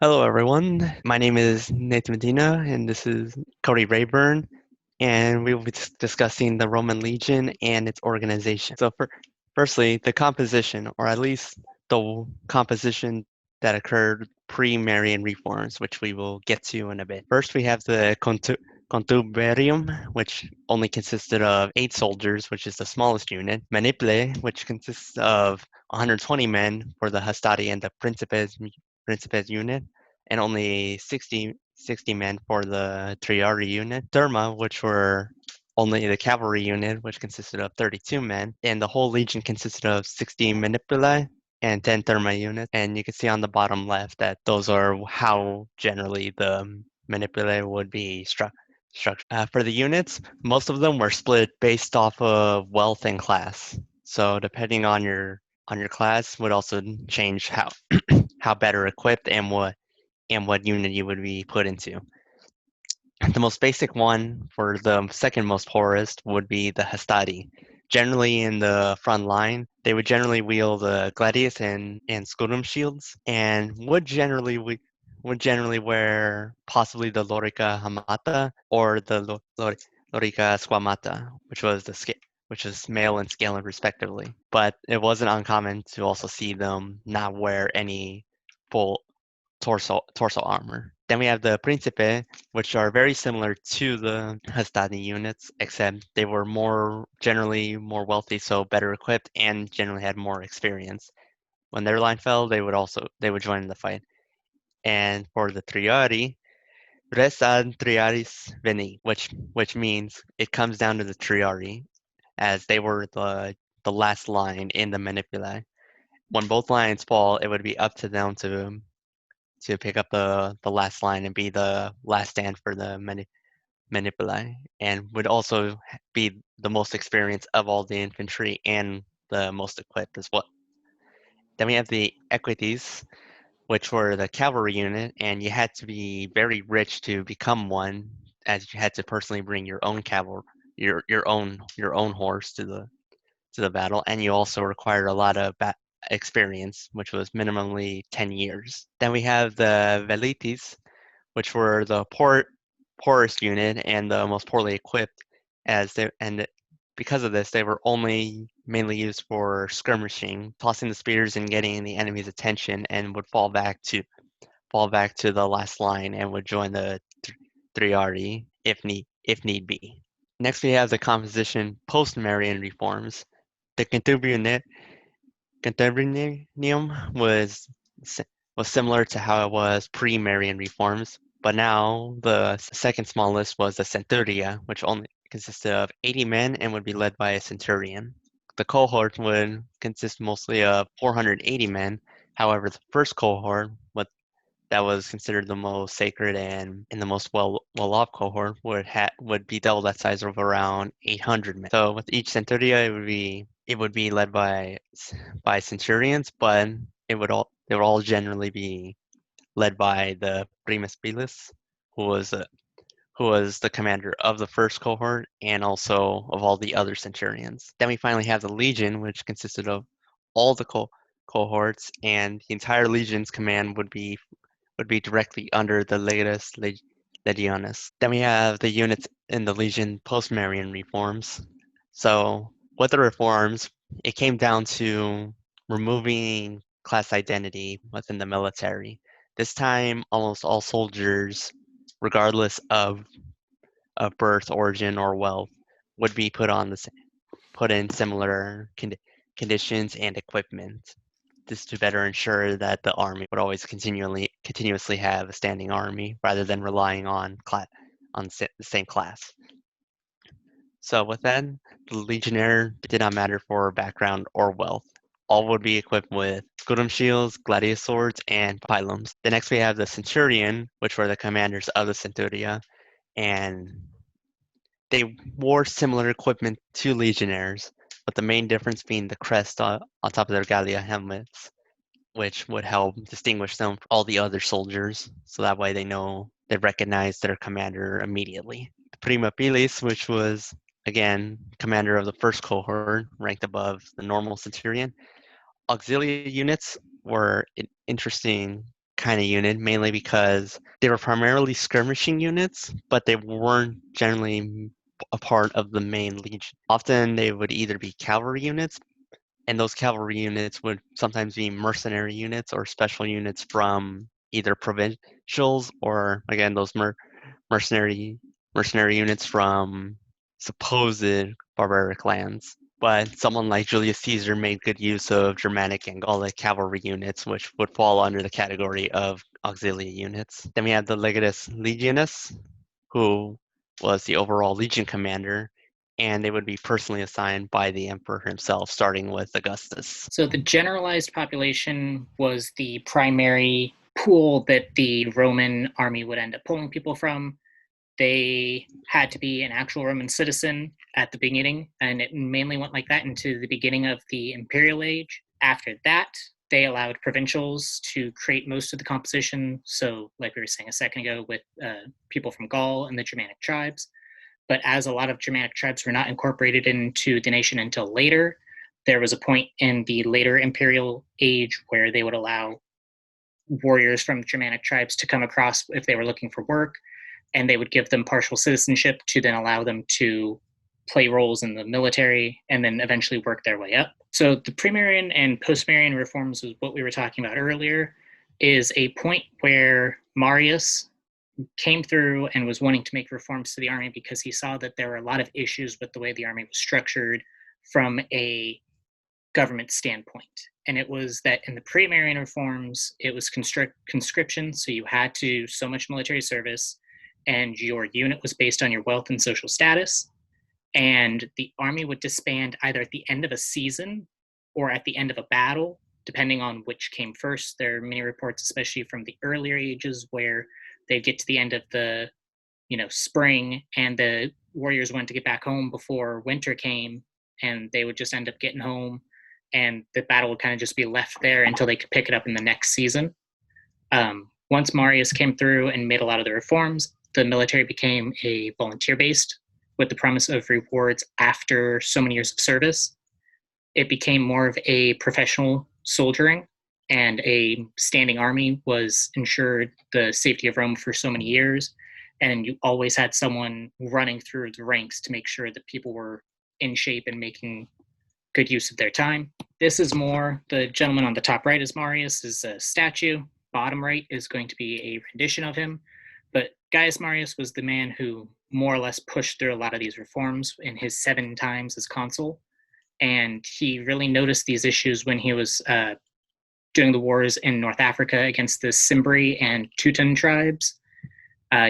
Hello, everyone. My name is Nathan Medina, and this is Cody Rayburn, and we will be discussing the Roman legion and its organization. Firstly, the composition, or at least the composition that occurred pre-Marian reforms, which we will get to in a bit. First, we have the Contuberium, which only consisted of 8 soldiers, which is the smallest unit. Manipulae, which consists of 120 men for the Hastati and the Principes unit, and only 60 men for the Triarii unit. Therma, which were only the cavalry unit, which consisted of 32 men, and the whole legion consisted of 60 manipulae and 10 therma units. And you can see on the bottom left that those are how generally the manipulae would be structured. For the units, most of them were split based off of wealth and class. So depending on your class would also change how how better equipped and what unit you would be put into. The most basic one for the second most poorest would be the Hastati. Generally in the front line, they would generally wield the gladius and scutum shields, and would generally wear possibly the lorica hamata or the lorica squamata, which is male and scale respectively. But it wasn't uncommon to also see them not wear any full torso armor. Then we have the Principe, which are very similar to the Hastati units, except they were generally more wealthy, so better equipped, and generally had more experience. When their line fell, they would join in the fight. And for the Triari, res ad triaris veni, which means it comes down to the Triari, as they were the last line in the Manipulae. When both lines fall, it would be up to them to pick up the last line and be the last stand for the manipulae, and would also be the most experienced of all the infantry and the most equipped as well. Then we have the equites, which were the cavalry unit, and you had to be very rich to become one, as you had to personally bring your own your own horse to the battle, and you also required a lot of experience, which was minimally 10 years. Then we have the velites, which were the poorest unit and the most poorly equipped, and because of this, they were only mainly used for skirmishing, tossing the spears and getting the enemy's attention, and would fall back to the last line and would join the Triarii if need be. Next, we have the composition post-Marian reforms. The Cantabrium was similar to how it was pre-Marian reforms, but now the second smallest was the Centuria, which only consisted of 80 men and would be led by a centurion. The cohort would consist mostly of 480 men. However, the first cohort, that was considered the most sacred and the most well-off cohort, would be double that size of around 800 men. So with each centuria, it would be led by centurions, but they would all generally be led by the primus pilus, who was the commander of the first cohort and also of all the other centurions. Then we finally have the legion, which consisted of all the cohorts, and the entire legion's command would be directly under the legatus legionis. Then we have the units in the legion post-Marian reforms. So with the reforms, it came down to removing class identity within the military. This time, almost all soldiers, regardless of birth, origin, or wealth, would be put in similar conditions and equipment. This to better ensure that the army would always continuously have a standing army rather than relying on the same class. So with that, the legionnaire did not matter for background or wealth. All would be equipped with scutum shields, gladius swords, and pilums. The next we have the centurion, which were the commanders of the centuria, and they wore similar equipment to legionnaires, but the main difference being the crest on top of their gallia helmets, which would help distinguish them from all the other soldiers, so that way they recognize their commander immediately. Prima Pilis, which was again commander of the first cohort, ranked above the normal centurion. Auxiliary units were an interesting kind of unit, mainly because they were primarily skirmishing units, but they weren't generally a part of the main legion. Often they would either be cavalry units, and those cavalry units would sometimes be mercenary units or special units from either provincials or, again, those mercenary units from supposed barbaric lands. But someone like Julius Caesar made good use of Germanic and Gallic cavalry units, which would fall under the category of auxilia units. Then we have the Legatus Legionis, who was the overall legion commander, and they would be personally assigned by the emperor himself, starting with Augustus. So the generalized population was the primary pool that the Roman army would end up pulling people from. They had to be an actual Roman citizen at the beginning, and it mainly went like that into the beginning of the imperial age. After that, they allowed provincials to create most of the composition. So, like we were saying a second ago, with people from Gaul and the Germanic tribes. But as a lot of Germanic tribes were not incorporated into the nation until later, there was a point in the later imperial age where they would allow warriors from Germanic tribes to come across if they were looking for work, and they would give them partial citizenship to then allow them to play roles in the military and then eventually work their way up. So the Premierian and Postmerian reforms was what we were talking about earlier, is a point where Marius came through and was wanting to make reforms to the army because he saw that there were a lot of issues with the way the army was structured from a government standpoint. And it was that in the Premierian reforms, it was conscription, so you had to do so much military service, and your unit was based on your wealth and social status. And the army would disband either at the end of a season or at the end of a battle, depending on which came first. There are many reports, especially from the earlier ages, where they'd get to the end of the spring and the warriors went to get back home before winter came, and they would just end up getting home, and the battle would kind of just be left there until they could pick it up in the next season. Once Marius came through and made a lot of the reforms, the military became a volunteer-based with the promise of rewards after so many years of service. It became more of a professional soldiering, and a standing army was ensured the safety of Rome for so many years. And you always had someone running through the ranks to make sure that people were in shape and making good use of their time. This is more, the gentleman on the top right is Marius, is a statue. Bottom right is going to be a rendition of him. But Gaius Marius was the man who more or less pushed through a lot of these reforms in his 7 times as consul. And he really noticed these issues when he was doing the wars in North Africa against the Cimbri and Teuton tribes.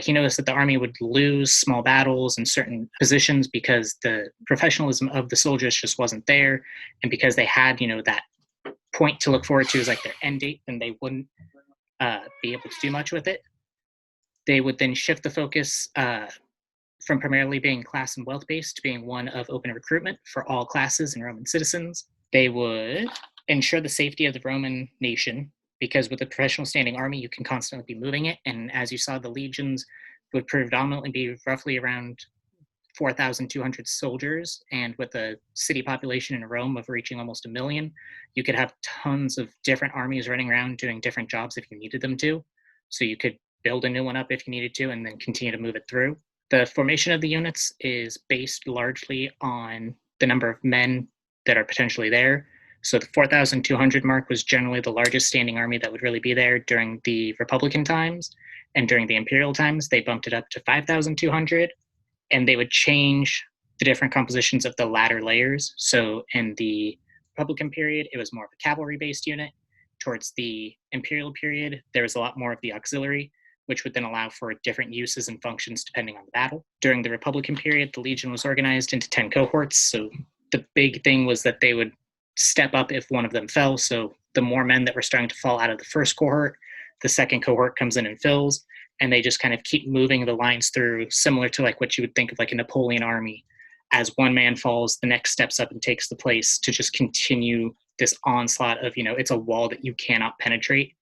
He noticed that the army would lose small battles in certain positions because the professionalism of the soldiers just wasn't there. And because they had, that point to look forward to as like their end date, then they wouldn't be able to do much with it. They would then shift the focus from primarily being class and wealth-based to being one of open recruitment for all classes and Roman citizens. They would ensure the safety of the Roman nation, because with a professional standing army, you can constantly be moving it. And as you saw, the legions would predominantly be roughly around 4,200 soldiers. And with a city population in Rome of reaching almost 1 million, you could have tons of different armies running around doing different jobs if you needed them to. So you could build a new one up if you needed to, and then continue to move it through. The formation of the units is based largely on the number of men that are potentially there. So the 4,200 mark was generally the largest standing army that would really be there during the Republican times. And during the imperial times, they bumped it up to 5,200, and they would change the different compositions of the latter layers. So in the Republican period, it was more of a cavalry-based unit. Towards the imperial period, there was a lot more of the auxiliary, which would then allow for different uses and functions depending on the battle. During the Republican period, the Legion was organized into 10 cohorts. So the big thing was that they would step up if one of them fell. So the more men that were starting to fall out of the first cohort, the second cohort comes in and fills, and they just kind of keep moving the lines through, similar to like what you would think of like a Napoleon army. As one man falls, the next steps up and takes the place to just continue this onslaught of, it's a wall that you cannot penetrate.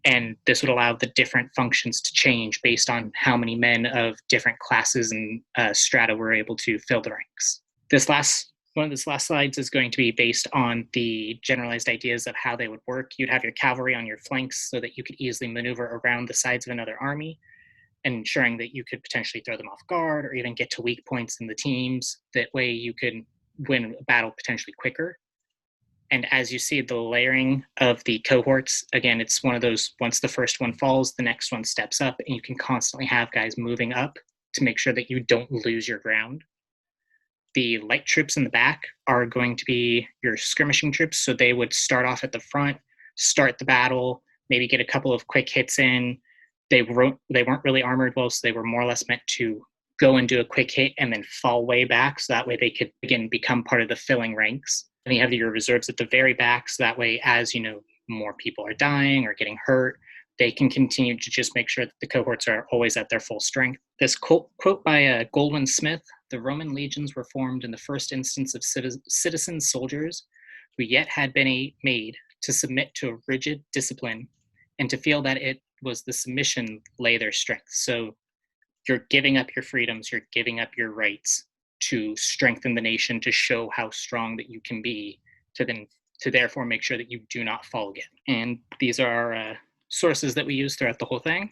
And this would allow the different functions to change based on how many men of different classes and strata were able to fill the ranks. This last One of the last slides is going to be based on the generalized ideas of how they would work. You'd have your cavalry on your flanks so that you could easily maneuver around the sides of another army, ensuring that you could potentially throw them off guard or even get to weak points in the teams. That way you could win a battle potentially quicker. And as you see the layering of the cohorts, again, it's one of those, once the first one falls, the next one steps up, and you can constantly have guys moving up to make sure that you don't lose your ground. The light troops in the back are going to be your skirmishing troops. So they would start off at the front, start the battle, maybe get a couple of quick hits in. They weren't really armored well, so they were more or less meant to go and do a quick hit and then fall way back. So that way they could, again, become part of the filling ranks. And you have your reserves at the very back. So that way, as more people are dying or getting hurt, they can continue to just make sure that the cohorts are always at their full strength. This quote by Goldwin Smith: "The Roman legions were formed in the first instance of citizen soldiers who yet had been made to submit to a rigid discipline and to feel that it was the submission lay their strength." So you're giving up your freedoms, you're giving up your rights to strengthen the nation, to show how strong that you can be, to therefore make sure that you do not fall again. And these are our sources that we use throughout the whole thing.